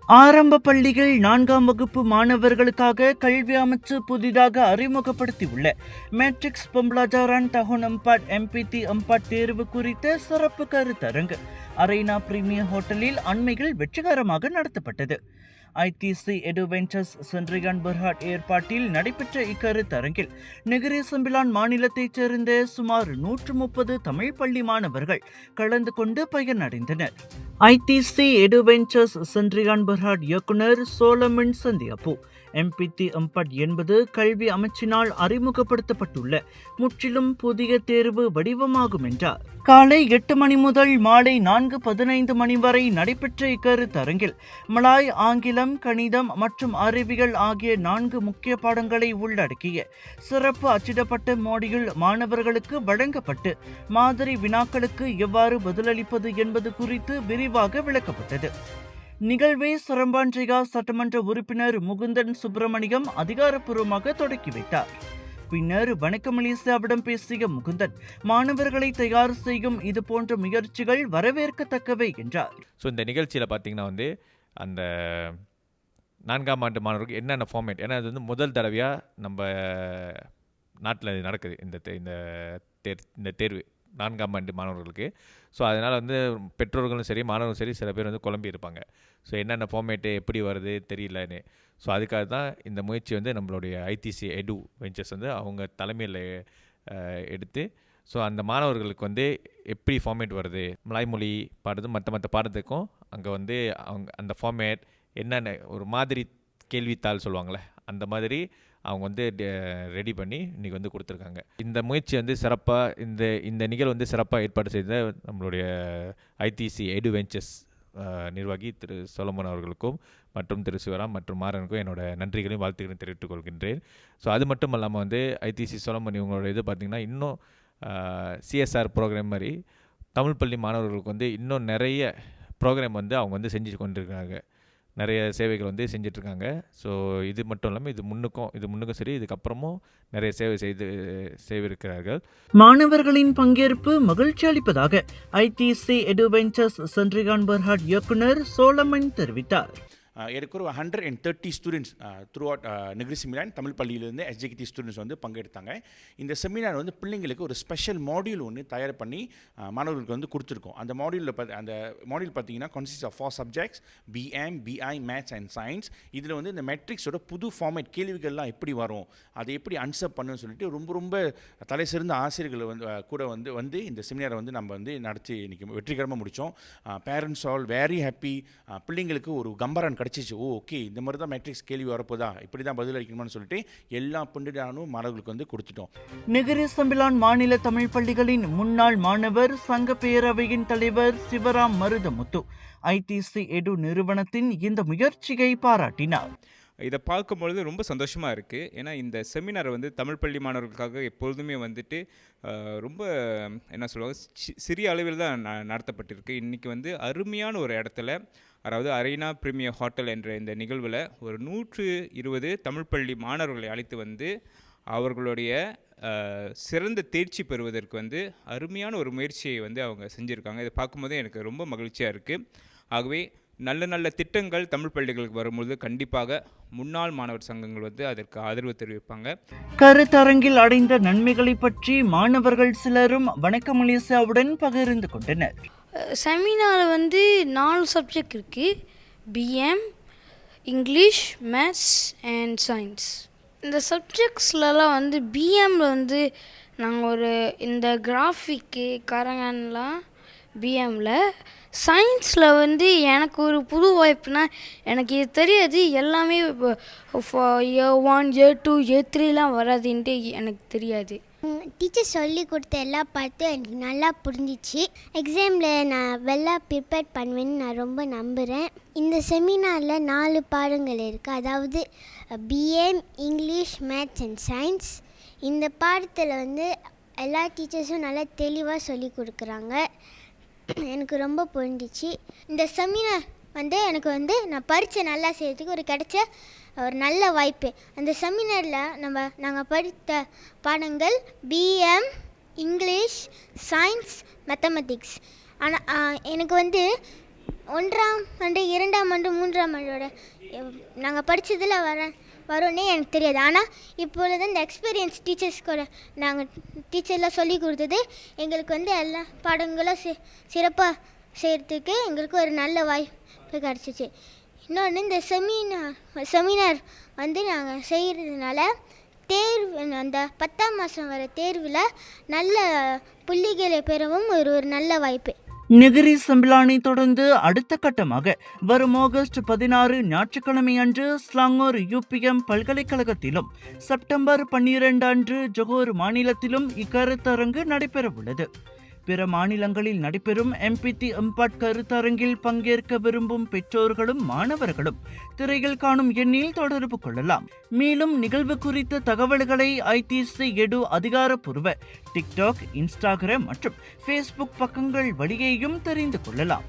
ஆரம்ப பள்ளிகள் 4ஆம் வகுப்பு மாணவர்களுக்காக கல்வி அமைச்சு புதிதாக அறிமுகப்படுத்தியுள்ள மேட்ரிக்ஸ் பொம்பளாஜாரான் டஹோன் அம்பாட் எம்பிடி அம்பாட் தேர்வு குறித்த சிறப்பு கருத்தரங்கு அரேனா பிரீமியர் ஹோட்டலில் அண்மையில் வெற்றிகரமாக நடத்தப்பட்டது. ஐடிசி எடுவென்ச்சர்ஸ் சென்ட்ரியான் பெர்ஹாட் ஏற்பாட்டில் நடைபெற்ற இக்கருத்தரங்கில் நெகிரி சம்பிலான் மாநிலத்தைச் சேர்ந்த சுமார் 130 தமிழ் பள்ளி மாணவர்கள் கலந்து கொண்டு பயனடைந்தனர். ஐடிசி எடுவென்ச்சர்ஸ் சென்ட்ரியான் பெர்ஹாட் இயக்குனர் சோலமன் சந்தியாபு எம்பிடி அம்பாட் என்பது கல்வி அமைச்சினால் அறிமுகப்படுத்தப்பட்டுள்ள முற்றிலும் புதிய தேர்வு வடிவமாகும் என்றார். காலை 8 மணி முதல் மாலை 4:15 மணி வரை நடைபெற்ற இக்கருத்தரங்கில் மலாய், ஆங்கிலம், கணிதம் மற்றும் அறிவியல் ஆகிய 4 முக்கிய பாடங்களை உள்ளடக்கிய சிறப்பு அச்சிடப்பட்ட மாடியூல் மாணவர்களுக்கு வழங்கப்பட்டு மாதிரி வினாக்களுக்கு எவ்வாறு பதிலளிப்பது என்பது குறித்து விரிவாக விளக்கப்பட்டது. நிகழ்வை சரம்பான்ஜிகா சட்டமன்ற உறுப்பினர் முகுந்தன் சுப்பிரமணியம் அதிகாரப்பூர்வமாக தொடக்கி வைத்தார். பின்னர் வணக்கம் மலேசியாவிடம் பேசிய முகுந்தன், மாணவர்களை தயார் செய்யும் இது போன்ற முயற்சிகள் வரவேற்கத்தக்கவை என்றார். ஸோ இந்த நிகழ்ச்சியில் பார்த்தீங்கன்னா அந்த 4ஆம் ஆண்டு மாணவர்களுக்கு என்னென்ன ஃபார்மேட், ஏன்னா அது முதல் தடவையாக நம்ம நாட்டில் நடக்குது இந்த தேர்வு 4ஆம் ஆண்டு மாணவர்களுக்கு. ஸோ அதனால் பெற்றோர்களும் சரி மாணவர்களும் சரி சில பேர் குழம்பி இருப்பாங்க. ஸோ என்னென்ன ஃபார்மேட்டு எப்படி வருது தெரியலன்னு. ஸோ அதுக்காக தான் இந்த முயற்சி நம்மளுடைய ஐடிசி எடு வெஞ்சர்ஸ் அவங்க தலைமையில் எடுத்து ஸோ அந்த மாணவர்களுக்கு எப்படி ஃபார்மேட் வருது, மலாய்மொழி பாடுறது மற்ற பாடத்துக்கும் அங்கே அவங்க அந்த ஃபார்மேட் என்னென்ன ஒரு மாதிரி கேள்வித்தாள் சொல்லுவாங்களே அந்த மாதிரி அவங்க ரெடி பண்ணி இன்றைக்கி கொடுத்துருக்காங்க. இந்த முயற்சி சிறப்பாக இந்த நிகழ்வு சிறப்பாக ஏற்பாடு செய்த நம்மளுடைய ஐடிசி எடு வெஞ்சர்ஸ் நிர்வாகி திரு சோலமன் அவர்களுக்கும் மற்றும் திரு சிவராம் மற்றும் மாறனுக்கும் என்னோட நன்றிகளையும் வாழ்த்துக்களையும் தெரிவித்துக் கொள்கின்றேன். ஸோ அது மட்டும் இல்லாமல் ஐடிசி சோலமன் இவங்களோட இது பார்த்திங்கன்னா இன்னும் சிஎஸ்ஆர் ப்ரோக்ராம் மாதிரி தமிழ் பள்ளி மாணவர்களுக்கு இன்னும் நிறைய ப்ரோக்ராம் அவங்க செஞ்சு கொண்டிருக்காங்க, நிறைய சேவைகள் செஞ்சிட்ருக்காங்க. ஸோ இது மட்டும் இல்லாமல் இது முன்னுக்கும் சரி இதுக்கப்புறமும் நிறைய செய்திருக்கிறார்கள். மாணவர்களின் பங்கேற்பு மகிழ்ச்சி அளிப்பதாக ஐடிசி எடுவென்ச்சர்ஸ் சென்ட்ரியான் பெர்ஹாட் இயக்குனர் சோலமன் தெரிவித்தார். ஏற்கனவே 130 students throughout Negeri seminar Tamil பள்ளியிலேருந்து எஸ்ஜிகிடி ஸ்டூடெண்ட்ஸ் பங்கெடுத்தாங்க. இந்த செமினார் பிள்ளைங்களுக்கு ஒரு ஸ்பெஷல் மாடியூல் ஒன்று தயார் பண்ணி மாணவர்களுக்கு கொடுத்துருக்கோம். அந்த மாடியூலில் பார்த்தீங்கன்னா consist of 4 subjects PM, PI, maths and science. இதில் இந்த மெட்ரிக்ஸோட புது ஃபார்மேட் கேள்விகள்லாம் எப்படி வரும், அதை எப்படி ஆன்சர் பண்ணுன்னு சொல்லிட்டு ரொம்ப தலை சிறந்த ஆசிரியர்கள் கூட இந்த செமினாரை நம்ம நடத்தி இன்றைக்கி வெற்றிகரமாக முடித்தோம். Parents all very happy. பிள்ளைங்களுக்கு ஒரு கம்பரான் கிடச்சிச்சு. ஓகே, இந்த மாதிரி தான் மேட்ரிக்ஸ் கேள்வி வரப்போதா, இப்படி தான் பதில் அளிக்கணும்னு சொல்லிட்டு எல்லா பண்டிடானும் மாணவர்களுக்கு கொடுத்துட்டோம். நெகிரி சம்பிலான் மாநில தமிழ் பள்ளிகளின் முன்னாள் மாணவர் சங்க பேரவையின் தலைவர் சிவராம் மருதமுத்து ஐடிசி எடு நிறுவனத்தின் இந்த முயற்சியை பாராட்டினார். இதை பார்க்கும்பொழுது ரொம்ப சந்தோஷமாக இருக்குது. ஏன்னா இந்த செமினார் தமிழ் பள்ளி மாணவர்களுக்காக எப்பொழுதுமே ரொம்ப என்ன சொல்லுவாங்க சிறிய அளவில் தான் நடத்தப்பட்டிருக்கு. இன்றைக்கி அருமையான ஒரு இடத்துல, அதாவது அரேனா பிரீமியர் ஹோட்டல் என்ற இந்த நிகழ்வில் ஒரு 120 தமிழ் பள்ளி மாணவர்களை அழைத்து அவர்களுடைய சிறந்த தேர்ச்சி பெறுவதற்கு அருமையான ஒரு முயற்சியை அவங்க செஞ்சுருக்காங்க. இதை பார்க்கும்போதே எனக்கு ரொம்ப மகிழ்ச்சியாக இருக்குது. ஆகவே நல்ல திட்டங்கள் தமிழ் பள்ளிகளுக்கு வரும்பொழுது கண்டிப்பாக முன்னாள் மாணவர் சங்கங்கள் அதற்கு ஆதரவு தெரிவிப்பாங்க. கருத்தரங்கில் அடைந்த நன்மைகளை பற்றி மாணவர்கள் சிலரும் வணக்கம் மலேசியாவுடன் பகிர்ந்து கொண்டனர். செமினார் 4 சப்ஜெக்ட் இருக்குது: PM, English, maths and science. இந்த சப்ஜெக்ட்ஸ்லலாம் பிஎம்மில் நாங்கள் இந்த கிராஃபிக்கு கரங்கன்லாம் பிஎம்மில். சயின்ஸில் எனக்கு ஒரு புது வாய்ப்புனா, எனக்கு இது தெரியாது, எல்லாமே இயர் 1, இயர் 2, இயர் 3லாம் வராதுன்ட்டு எனக்கு தெரியாது. டீச்சர் சொல்லி கொடுத்த எல்லா பார்த்து எனக்கு நல்லா புரிஞ்சிச்சு. எக்ஸாமில் நான் வெள்ளா ப்ரிப்பேர் பண்ணுவேன்னு நான் ரொம்ப நம்புகிறேன். இந்த செமினாரில் 4 பாடங்கள் இருக்குது, அதாவது PM, English, maths and science. இந்த பாடத்தில் எல்லா டீச்சர்ஸும் நல்லா தெளிவாக சொல்லி கொடுக்குறாங்க. எனக்கு ரொம்ப புரிஞ்சிச்சு. இந்த செமினார் எனக்கு நான் பரீட்சை நல்லா செய்கிறதுக்கு கிடைச்ச ஒரு நல்ல வாய்ப்பு. அந்த செமினாரில் நாங்கள் படித்த பாடங்கள் பிஎம், இங்கிலீஷ், சயின்ஸ், மேத்தமெட்டிக்ஸ். ஆனால் எனக்கு 1ஆம் ஆண்டு 2ஆம் ஆண்டு 3ஆம் ஆண்டோட நாங்கள் படித்ததில் வரும்னே எனக்கு தெரியாது. ஆனால் இப்பொழுது இந்த எக்ஸ்பீரியன்ஸ் டீச்சர்ஸ் கூட நாங்கள் டீச்சர்லாம் சொல்லி கொடுத்தது எங்களுக்கு வந்து எல்லா பாடங்களும் சிறப்பாக செய்கிறதுக்கு எங்களுக்கு ஒரு நல்ல வாய்ப்பு கிடச்சிச்சு. இன்னொன்று இந்த செமினார் வந்து நாங்கள் செய்கிறதுனால தேர்வு அந்த 10ஆம் மாதம் வர தேர்வில் நல்ல புள்ளிகளை பெறவும் ஒரு நல்ல வாய்ப்பு. நெகிரி சம்பிலானை தொடர்ந்து அடுத்த கட்டமாக வரும் ஆகஸ்ட் 16 ஞாயிற்றுக்கிழமை அன்று ஸ்லாங்கூர் UPM பல்கலைக்கழகத்திலும் செப்டம்பர் 12 அன்று ஜொஹோர் மாநிலத்திலும் இக்கருத்தரங்கு நடைபெறவுள்ளது. பிற மாநிலங்களில் நடைபெறும் MPT இம்பாட் கருத்தரங்கில் பங்கேற்க விரும்பும் பெற்றோர்களும் மாணவர்களும் திரையில் காணும் எண்ணில் தொடர்பு கொள்ளலாம். மேலும் நிகழ்வு குறித்த தகவல்களை ITC எடு அதிகாரப்பூர்வ டிக்டாக், இன்ஸ்டாகிராம் மற்றும் ஃபேஸ்புக் பக்கங்கள் வழியேயும் தெரிந்து கொள்ளலாம்.